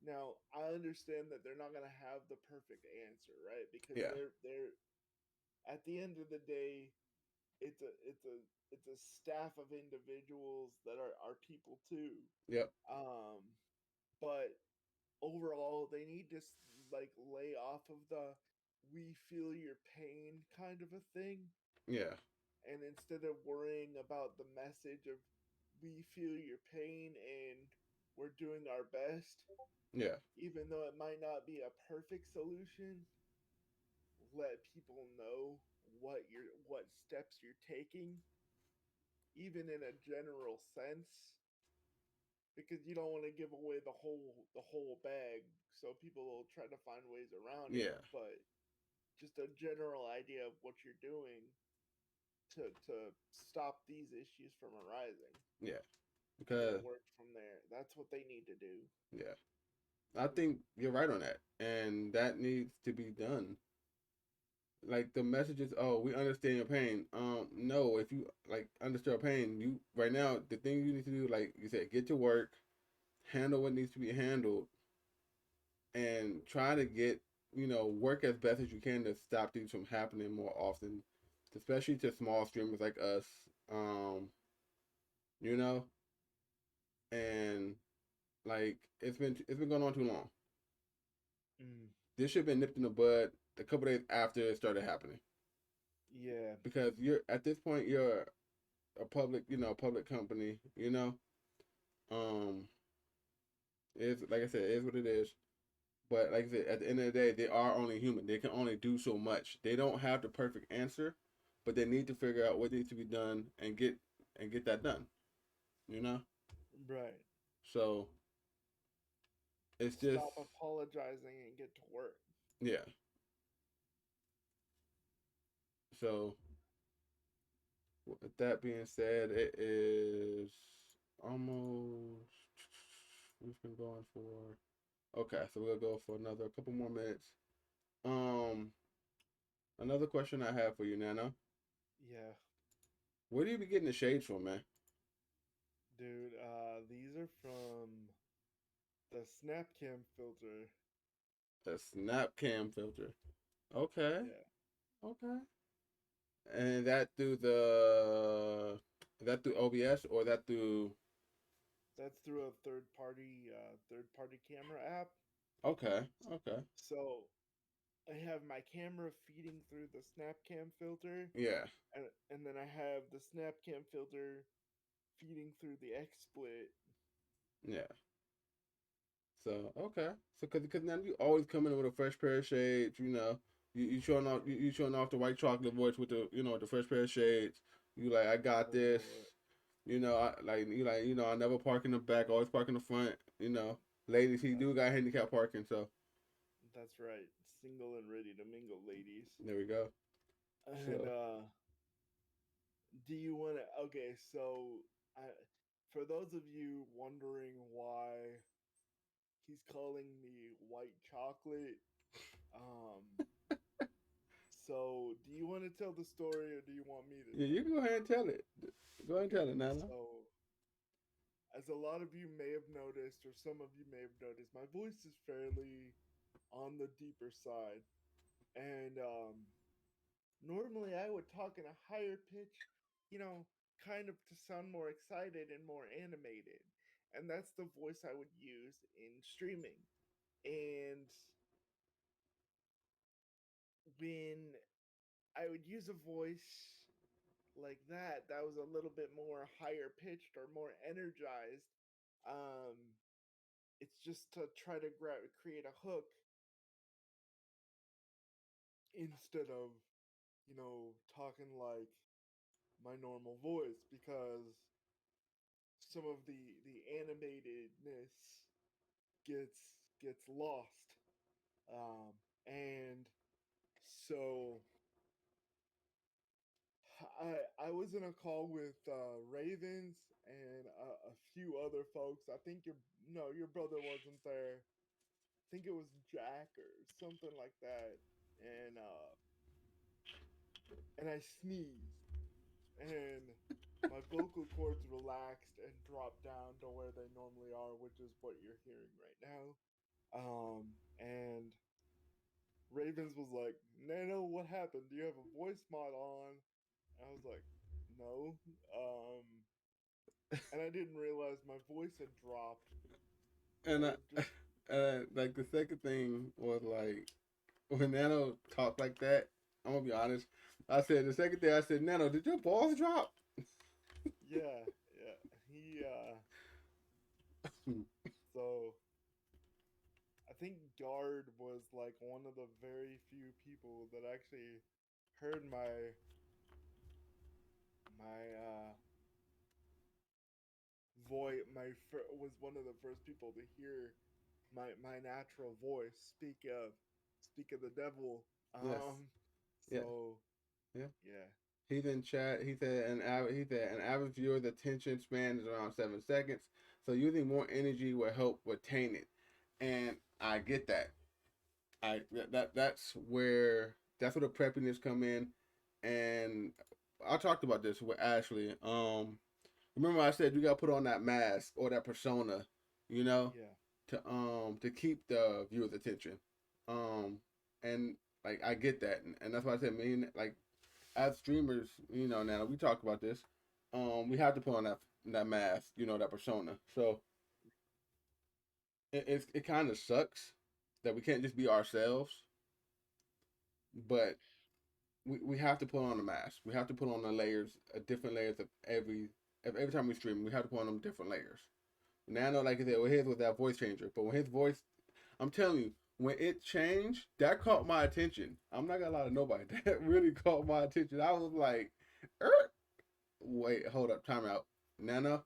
now, I understand that they're not gonna have the perfect answer, right? Because yeah, they're at the end of the day, it's a it's a it's a staff of individuals that are people too. yep, Um, but overall, they need to like lay off of the "we feel your pain" kind of a thing, yeah, and instead of worrying about the message of "we feel your pain and we're doing our best," yeah, even though it might not be a perfect solution, let people know what steps you're taking, even in a general sense, because you don't want to give away the whole bag, so people will try to find ways around it. yeah, But just a general idea of what you're doing to stop these issues from arising, yeah. and then Because work from there. That's what they need to do. yeah, I think you're right on that, and that needs to be done. Like the messages, oh, we understand your pain. No, if you like understand your pain, you right now the thing you need to do, like you said, get to work, handle what needs to be handled, and try to get work as best as you can to stop things from happening more often, especially to small streamers like us. Um, you know, and like it's been going on too long. Mm, This should have been nipped in the bud a couple days after it started happening, yeah, because you're at this point you're a public company. Um, it's like I said, it is what it is. But like I said, at the end of the day, they are only human. They can only do so much. They don't have the perfect answer, but they need to figure out what needs to be done and get that done. You know. right. So it's just Stop apologizing and get to work. yeah. So with that being said, it is almost we've been going for okay, so we'll go for another couple more minutes. Um, another question I have for you, Nana. Yeah, Where do you be getting the shades from, man? dude. These are from the Snapcam filter. A snap cam filter. Okay, Yeah, okay. And that through OBS or that through that's through a third party camera app. okay, okay. So I have my camera feeding through the Snapcam filter, Yeah, and then I have the Snapcam filter feeding through the XSplit. yeah. So okay, so because now you always come in with a fresh pair of shades, you showing off the white chocolate voice with the fresh pair of shades. You like I got Oh this. Lord, I I never park in the back, always park in the front. Ladies, he do that's got handicap parking, so that's right. Single and ready to mingle, ladies. there we go. And So do you want to? Okay, so I, for those of you wondering why he's calling me white chocolate. Um, so do you want to tell the story or do you want me to Yeah, you tell can go it? ahead and tell it. Go ahead and tell it, Nana. So, as a lot of you may have noticed, or some of you may have noticed, my voice is fairly on the deeper side. And normally I would talk in a higher pitch, you know, kind of to sound more excited and more animated. And that's the voice I would use in streaming. And when I would use a voice like that was a little bit more higher pitched or more energized. Um, it's just to try to create a hook instead of, talking like my normal voice because some of the animatedness gets lost. And so I was in a call with Ravens and a few other folks. I think your no your brother wasn't there. I think it was Jack or something like that. And I sneezed and my vocal cords relaxed and dropped down to where they normally are, which is what you're hearing right now. And Ravens was like, Nano, what happened? Do you have a voice mod on? And I was like, no. And I didn't realize my voice had dropped. And And just, like the second thing was like when Nano talked like that. I'm gonna be honest. I said the second thing I said, Nano, did your balls drop? yeah, yeah. So I think Guard was like one of the very few people that actually heard my voice. Was one of the first people to hear my natural voice. Speak of the devil. Yes. Yeah. So Yeah. yeah, He's in chat. He said an average viewer's attention span is around 7 seconds. So using more energy will help retain it. And I get that. That's where the preppiness come in. And I talked about this with Ashley. Remember I said you gotta put on that mask or that persona, you know, yeah, to keep the viewer's attention. Um and like I get that, and that's why I said, man, like as streamers, now we talk about this. We have to put on that mask, that persona. So it kind of sucks that we can't just be ourselves, but we have to put on a mask. We have to put on the layers, different layers of every time we stream. We have to put on them different layers. Nano, like I said, well, his was that voice changer, but when his voice, I'm telling you, when it changed, that caught my attention. I'm not gonna lie to nobody. That really caught my attention. I was like, er, wait, hold up, time out, Nano.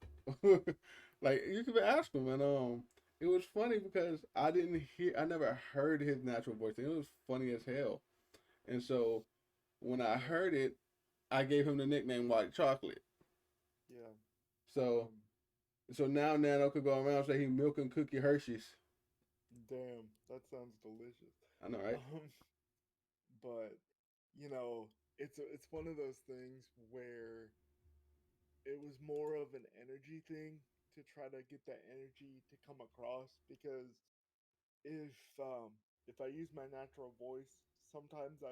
Like you could ask him, and it was funny because I never heard his natural voice, and it was funny as hell. And so when I yeah, heard it, I gave him the nickname White Chocolate. yeah. So Um, so now Nano could go around and say he milk and cookie Hershey's. Damn, that sounds delicious. I know, right? Um, but you know, it's one of those things where it was more of an energy thing to try to get that energy to come across because if um if I use my natural voice, sometimes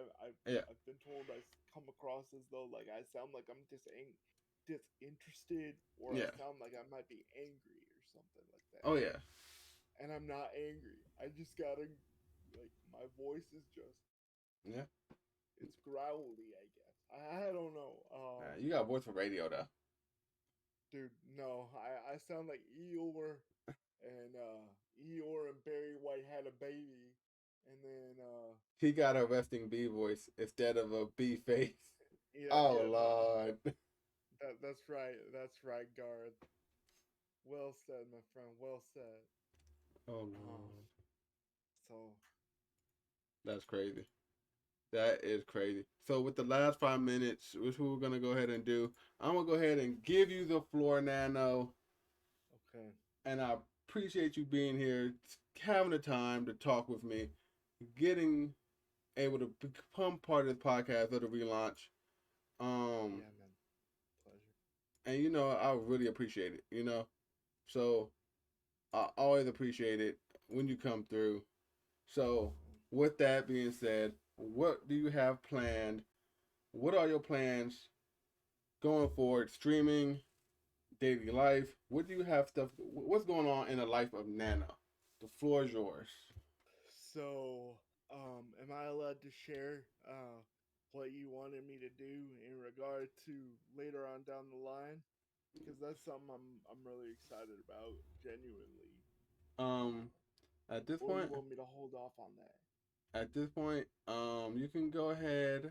Yeah, I've been told come across as though like I sound like I'm disinterested or I yeah. sound like I might be angry or something like that. Oh yeah, And I'm not angry. I just gotta like my voice is just yeah. it's growly, I guess. I don't know. You got a voice for radio though. Dude, no, I sound like Eeyore and Eeyore and Barry White had a baby, and then He got a resting bee voice instead of a bee face. yeah, Oh yeah, no, Lord. that's right, Guard. Well said, my friend. Well said. Oh Um, Lord. so That's crazy. That is crazy. So with the last 5 minutes, which we're gonna go ahead and do, I'm gonna go ahead and give you the floor, Nano. okay, And I appreciate you being here, having the time to talk with me, getting able to become part of this podcast of the relaunch. Um, Yeah, man. Pleasure. and I really appreciate it. So I always appreciate it when you come through. So Thanks, man. with that being said, what do you have planned? What are your plans going forward? Streaming, daily life. What do you have stuff? What's going on in the life of Nana? The floor is yours. So, am I allowed to share what you wanted me to do in regard to later on down the line? Because that's something I'm really excited about, genuinely. Um, at this Or you point, want me to hold off on that? you can go ahead.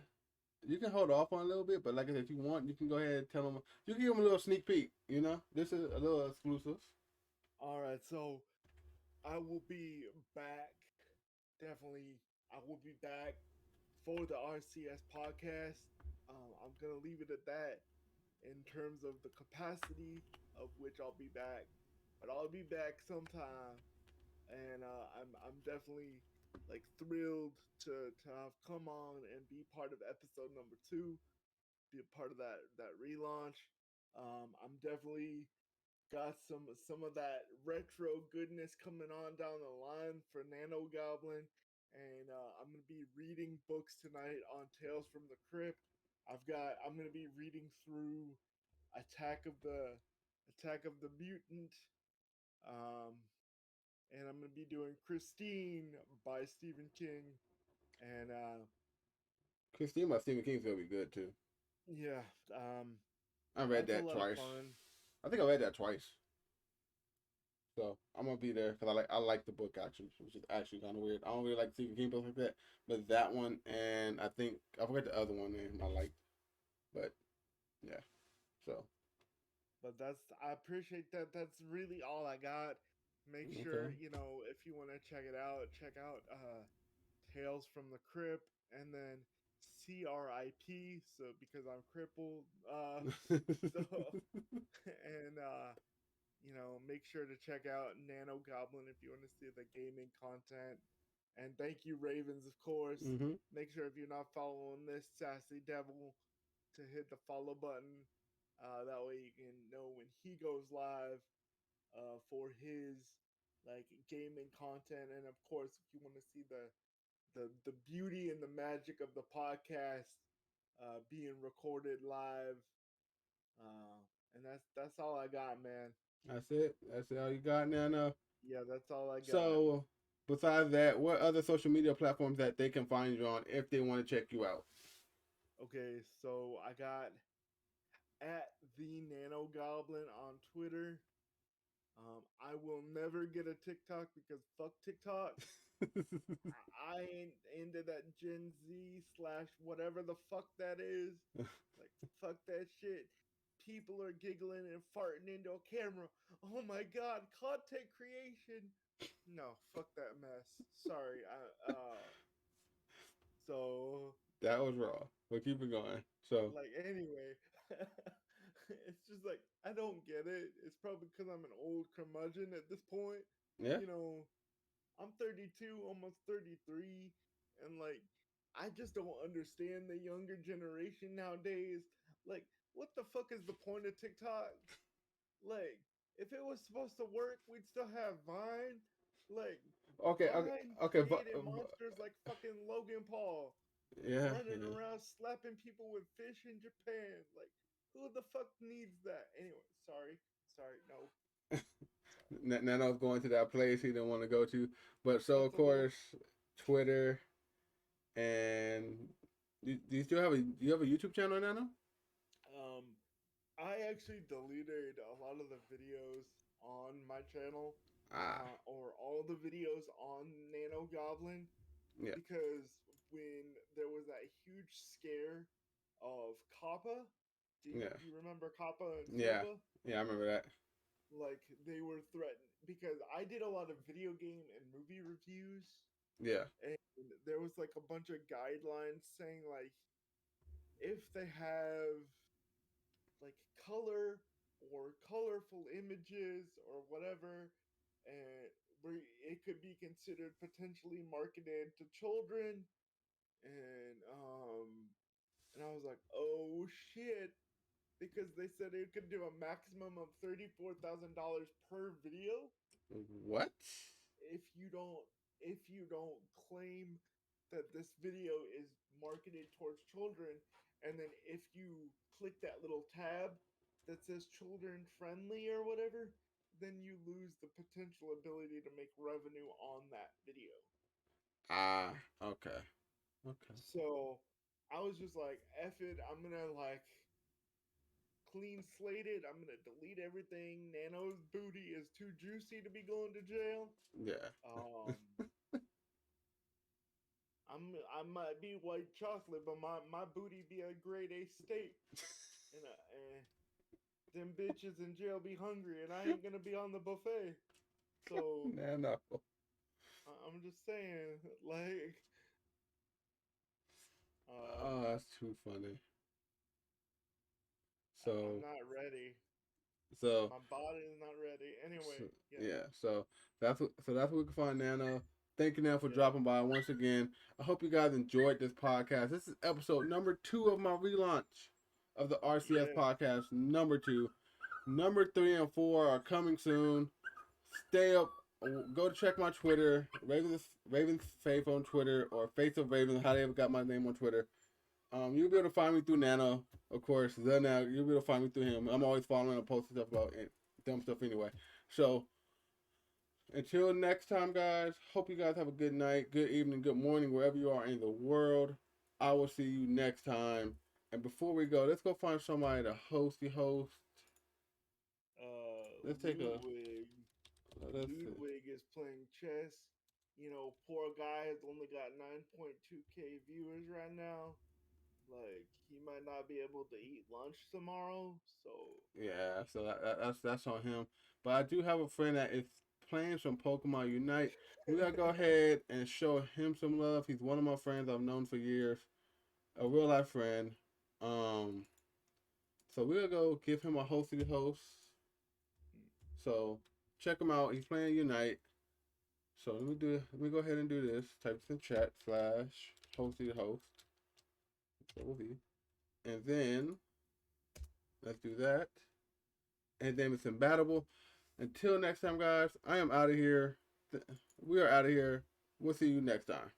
You can hold off on a little bit, but like I said, if you want, you can go ahead and tell them. You can give them a little sneak peek. This is a little exclusive. All right, so I will be back. Definitely, I will be back for the R.C.S. podcast. I'm gonna leave it at that in terms of the capacity of which I'll be back, but I'll be back sometime, and I'm definitely like thrilled to have come on and be part of episode number 2, be a part of that relaunch. I'm definitely got some of that retro goodness coming on down the line for Nano Goblin, and I'm gonna be reading books tonight on Tales from the Crypt. I'm gonna be reading through Attack of the Attack of the Mutant, um, and I'm gonna be doing Christine by Stephen King, and Christine by Stephen King's gonna be good too. yeah, I read that's a that lot of twice. fun. I think I read that twice. So I'm gonna be there because I like the book actually, which is actually kind of weird. I don't really like Stephen King books like that, but that one and I think I forgot the other one name I liked, but yeah. So I appreciate that. That's really all I got. Make okay. sure if you want to check out Tales from the Crypt, and then CRIP. So because I'm crippled, so and make sure to check out Nano Goblin if you want to see the gaming content. And thank you, Ravens, of course. hmm Make sure if you're not following this sassy devil to hit the follow button. That way you can know when he goes live for his like gaming content. And of course, if you want to see the beauty and the magic of the podcast being recorded live, uh, and that's all I got, man. That's it. That's all you got now. No. Yeah, that's all I got. So besides that, what other social media platforms that they can find you on if they want to check you out? Okay, so I got at the Nano Goblin on Twitter. I will never get a TikTok because fuck TikTok. I ain't into that Gen Z slash whatever the fuck that is. Like, fuck that shit. People are giggling and farting into a camera. Oh my god, content creation. No, fuck that mess. Sorry. So That was raw. But keep it going. So like anyway, it's just like I don't get it. It's probably because I'm an old curmudgeon at this point. yeah. You know, I'm 32, almost 33, and like I just don't understand the younger generation nowadays. Like, what the fuck is the point of TikTok? Like, if it was supposed to work, we'd still have Vine. Like, Okay. Okay. Vine Okay. created monsters like fucking Logan Paul Yeah. running Yeah. around slapping people with fish in Japan. Like, who the fuck needs that? Anyway, sorry, no, sorry. Nano's going to that place he didn't want to go to, but so of That's a whole course Twitter and do you still have a do you have a YouTube channel, Nano? Um, I actually deleted a lot of the videos on my channel, Ah, or all the videos on Nano Goblin, yeah, because when there was that huge scare of Kappa, yeah, do you remember Kappa and yeah, Silva? yeah. I remember that. Like they were threatened because I did a lot of video game and movie reviews, Yeah, and there was like a bunch of guidelines saying like if they have like color or colorful images or whatever, and where it could be considered potentially marketed to children, and I was like, oh shit, because they said it could do a maximum of $34,000 per video What? if you don't if you don't claim that this video is marketed towards children, and then if you click that little tab that says children friendly or whatever, then you lose the potential ability to make revenue on that video. Ah, okay. Okay. So I was just like, F it, I'm gonna like clean slated. I'm gonna delete everything. Nano's booty is too juicy to be going to jail. Yeah. Um, I might be white chocolate, but my booty be a grade A steak, and them bitches in jail be hungry, and I ain't gonna be on the buffet. So Nah, no. I'm just saying, like, Oh, um, that's too funny. I'm So, not ready. so, My body is not ready. so Anyway, yeah, yeah. So that's what we can find Nano. Thank you, Nano, for yeah, dropping by once again. I hope you guys enjoyed this podcast. This is episode number 2 of my relaunch of the R.C.S. yeah. podcast. Number 2. Number 3 and 4 are coming soon. Stay up. Go to check my Twitter, Ravens Faith on Twitter, or Faith of Ravens, how they ever got my name on Twitter. You'll be able to find me through Nano, of course. Then you'll be able to find me through him. I'm always following and posting stuff about dumb stuff anyway. So until next time, guys. Hope you guys have a good night, good evening, good morning, wherever you are in the world. I will see you next time. And before we go, let's go find somebody to host the host. Let's take a Ludwig. let's see. Ludwig is playing chess. You know, poor guy has only got 9.2K viewers right now. Like, he might not be able to eat lunch tomorrow. So, Yeah, so that's on him. But I do have a friend that is playing some Pokemon Unite. We gotta go ahead and show him some love. He's one of my friends I've known for years, a real life friend. Um, so we'll go give him a hosty host. So check him out. He's playing Unite. So let me go ahead and do this. Type this in chat slash hosty host. That will be. And then let's do that. And then it's imbatable. Until next time, guys, I am out of here. We are out of here. We'll see you next time.